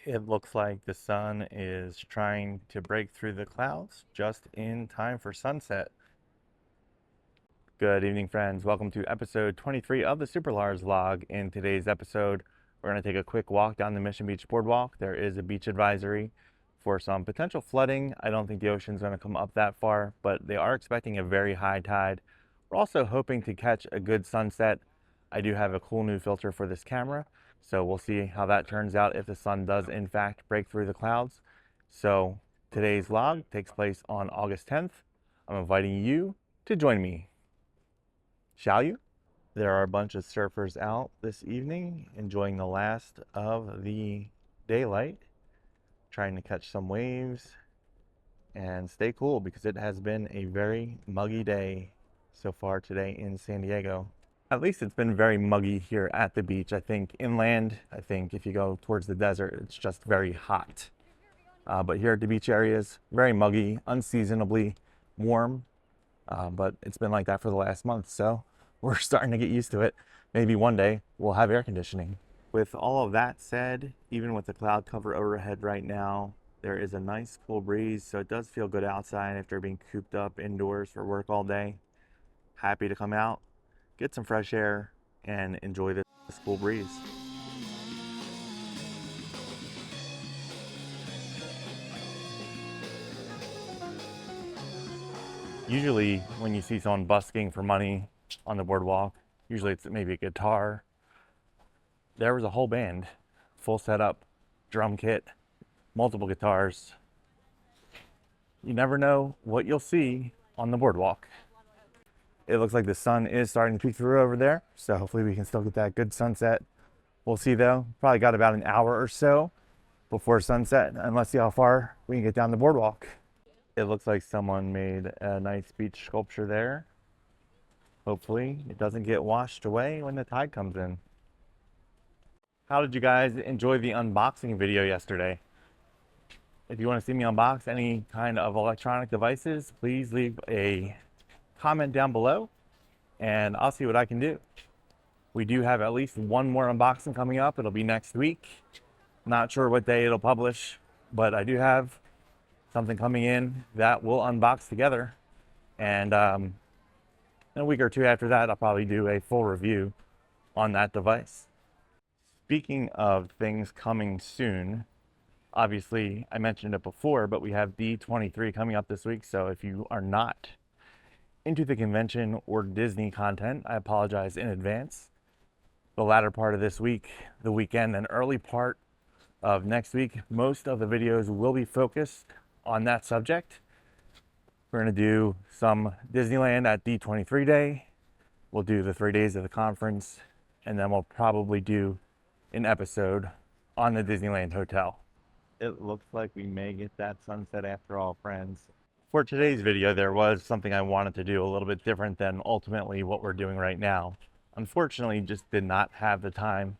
It looks like the sun is trying to break through the clouds just in time for sunset. Good evening, friends. Welcome to episode 23 of the SuperLarz vlog. In today's episode, we're going to take a quick walk down the Mission Beach boardwalk. There is a beach advisory for some potential flooding. I don't think the ocean's going to come up that far, but they are expecting a very high tide. We're also hoping to catch a good sunset. I do have a cool new filter for this camera, so we'll see how that turns out if the sun does in fact break through the clouds. So today's vlog takes place on August 10th. I'm inviting you to join me. Shall you? There are a bunch of surfers out this evening enjoying the last of the daylight, trying to catch some waves and stay cool because it has been a very muggy day so far today in San Diego. At least it's been very muggy here at the beach. I think inland, if you go towards the desert, it's just very hot. But here at the beach areas, very muggy, unseasonably warm. But it's been like that for the last month, so we're starting to get used to it. Maybe one day we'll have air conditioning. With all of that said, even with the cloud cover overhead right now, there is a nice cool breeze, so it does feel good outside after being cooped up indoors for work all day. Happy to come out, get some fresh air, and enjoy this cool breeze. Usually when you see someone busking for money on the boardwalk, usually it's maybe a guitar. There was a whole band, full setup, drum kit, multiple guitars. You never know what you'll see on the boardwalk. It looks like the sun is starting to peek through over there, so hopefully we can still get that good sunset. We'll see though, probably got about an hour or so before sunset, and let's see how far we can get down the boardwalk. It looks like someone made a nice beach sculpture there. Hopefully it doesn't get washed away when the tide comes in. How did you guys enjoy the unboxing video yesterday? If you want to see me unbox any kind of electronic devices, please leave a comment down below and I'll see what I can do. We do have at least one more unboxing coming up. It'll be next week. Not sure what day it'll publish, but I do have something coming in that we'll unbox together, and in a week or two after that I'll probably do a full review on that device. Speaking of things coming soon, obviously I mentioned it before, but we have D23 coming up this week, so if you are not into the convention or Disney content, I apologize in advance. The latter part of this week, the weekend, and early part of next week, most of the videos will be focused on that subject. We're going to do some Disneyland at D23 day. We'll do the 3 days of the conference, and then we'll probably do an episode on the Disneyland Hotel. It looks like we may get that sunset after all, friends. For today's video, there was something I wanted to do a little bit different than ultimately what we're doing right now. Unfortunately, just did not have the time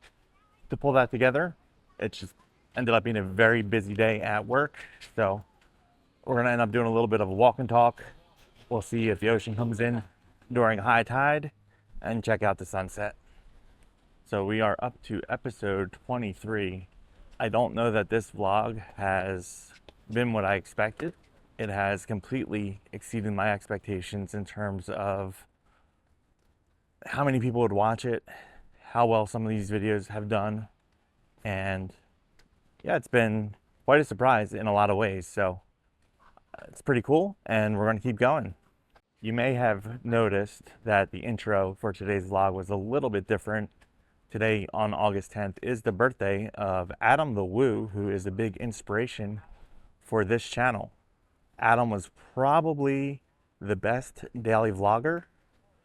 to pull that together. It just ended up being a very busy day at work, so we're going to end up doing a little bit of a walk and talk. We'll see if the ocean comes in during high tide and check out the sunset. So we are up to episode 23. I don't know that this vlog has been what I expected. It has completely exceeded my expectations in terms of how many people would watch it, how well some of these videos have done, and yeah, it's been quite a surprise in a lot of ways. So it's pretty cool, and we're going to keep going. You may have noticed that the intro for today's vlog was a little bit different. Today on August 10th is the birthday of Adam the Woo, who is a big inspiration for this channel. Adam was probably the best daily vlogger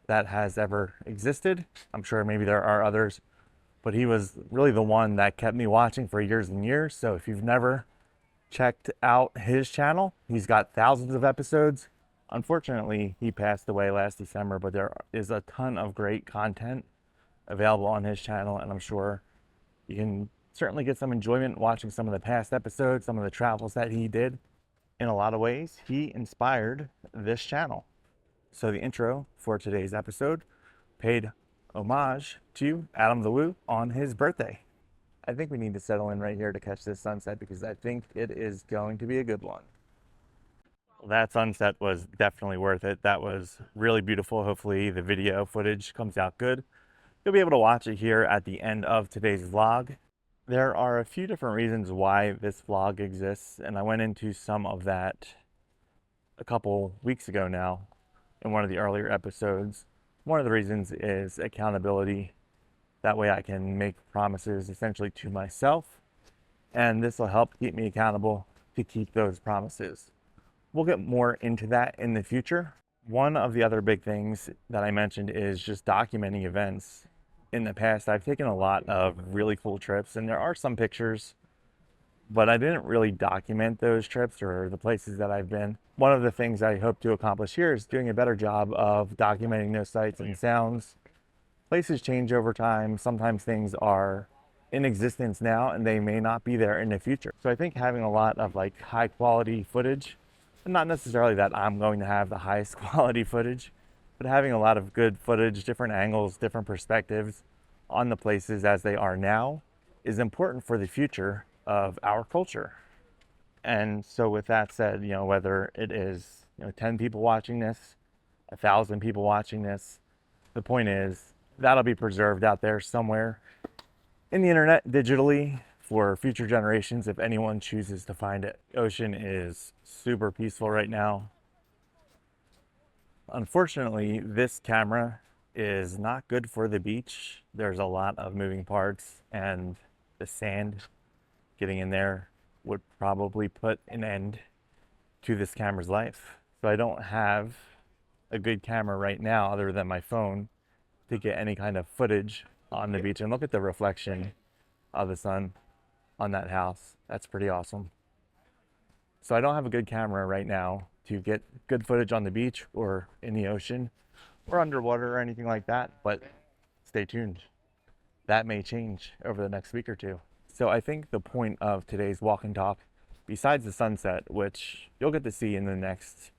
that has ever existed. I'm sure maybe there are others, but he was really the one that kept me watching for years and years. So if you've never checked out his channel, he's got thousands of episodes. Unfortunately, he passed away last December, but there is a ton of great content available on his channel, and I'm sure you can certainly get some enjoyment watching some of the past episodes, some of the travels that he did. In a lot of ways, he inspired this channel. So the intro for today's episode paid homage to Adam the Woo on his birthday. I think we need to settle in right here to catch this sunset because I think it is going to be a good one. That sunset was definitely worth it. That was really beautiful. Hopefully the video footage comes out good. You'll be able to watch it here at the end of today's vlog. There are a few different reasons why this vlog exists, and I went into some of that a couple weeks ago now in one of the earlier episodes. One of the reasons is accountability. That way I can make promises essentially to myself, and this will help keep me accountable to keep those promises. We'll get more into that in the future. One of the other big things that I mentioned is just documenting events. In the past, I've taken a lot of really cool trips, and there are some pictures, but I didn't really document those trips or the places that I've been. One of the things I hope to accomplish here is doing a better job of documenting those sights and sounds. Places change over time. Sometimes things are in existence now and they may not be there in the future. So I think having a lot of like high quality footage, and not necessarily that I'm going to have the highest quality footage, but having a lot of good footage, different angles, different perspectives on the places as they are now is important for the future of our culture. And so with that said, whether it is 10 people watching this, 1,000 people watching this, the point is that'll be preserved out there somewhere in the internet digitally for future generations if anyone chooses to find it. The ocean is super peaceful right now. Unfortunately, this camera is not good for the beach. There's a lot of moving parts, and the sand getting in there would probably put an end to this camera's life. So I don't have a good camera right now other than my phone to get any kind of footage on the beach. And look at the reflection of the sun on that house. That's pretty awesome. So I don't have a good camera right now to get good footage on the beach or in the ocean or underwater or anything like that, but stay tuned. That may change over the next week or two. So I think the point of today's walk and talk, besides the sunset, which you'll get to see in the next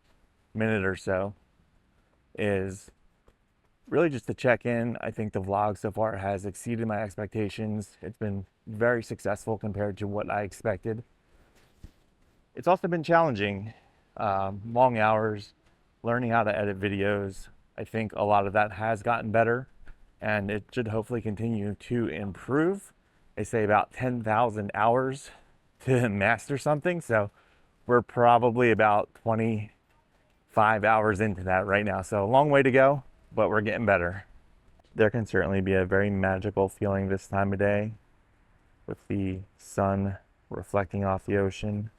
minute or so, is really just to check in. I think the vlog so far has exceeded my expectations. It's been very successful compared to what I expected. It's also been challenging, long hours, learning how to edit videos. I think a lot of that has gotten better, and it should hopefully continue to improve. They say about 10,000 hours to master something, so we're probably about 25 hours into that right now. So a long way to go, but we're getting better. There can certainly be a very magical feeling this time of day with the sun reflecting off the ocean.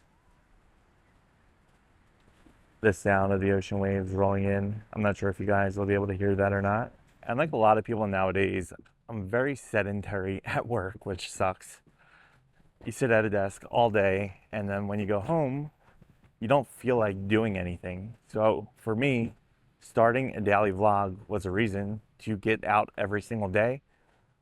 The sound of the ocean waves rolling in. I'm not sure if you guys will be able to hear that or not. And like a lot of people nowadays, I'm very sedentary at work, which sucks. You sit at a desk all day, and then when you go home, you don't feel like doing anything. So for me, starting a daily vlog was a reason to get out every single day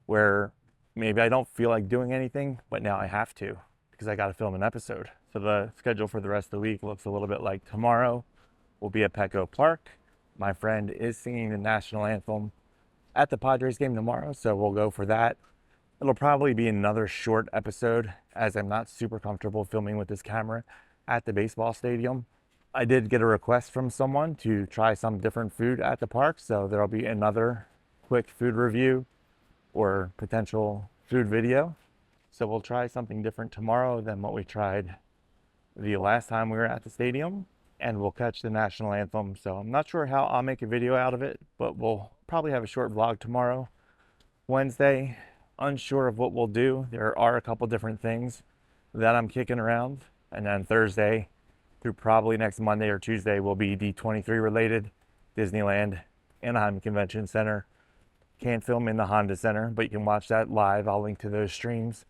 where maybe I don't feel like doing anything, but now I have to because I got to film an episode. So the schedule for the rest of the week looks a little bit like tomorrow we'll be at Petco Park. My friend is singing the national anthem at the Padres game tomorrow, so we'll go for that. It'll probably be another short episode as I'm not super comfortable filming with this camera at the baseball stadium. I did get a request from someone to try some different food at the park, so there'll be another quick food review or potential food video. So we'll try something different tomorrow than what we tried the last time we were at the stadium, and we'll catch the national anthem. So I'm not sure how I'll make a video out of it, but we'll probably have a short vlog tomorrow. Wednesday, unsure of what we'll do. There are a couple different things that I'm kicking around. And then Thursday through probably next Monday or Tuesday will be D23 related, Disneyland, Anaheim Convention Center. Can't film in the Honda Center, but you can watch that live. I'll link to those streams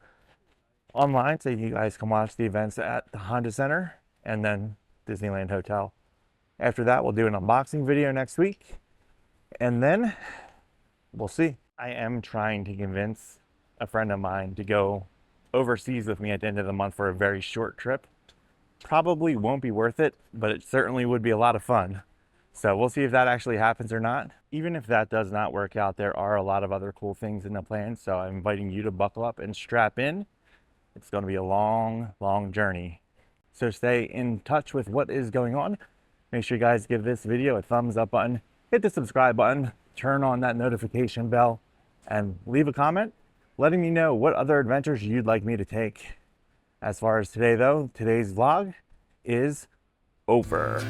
online so you guys can watch the events at the Honda Center and then Disneyland Hotel. After that, we'll do an unboxing video next week, and then we'll see. I am trying to convince a friend of mine to go overseas with me at the end of the month for a very short trip. Probably won't be worth it, but it certainly would be a lot of fun. So we'll see if that actually happens or not. even if that does not work out, there are a lot of other cool things in the plan. So I'm inviting you to buckle up and strap in. It's going to be a long, long journey. So stay in touch with what is going on. Make sure you guys give this video a thumbs up button, hit the subscribe button, turn on that notification bell, and leave a comment letting me know what other adventures you'd like me to take. As far as today though, today's vlog is over.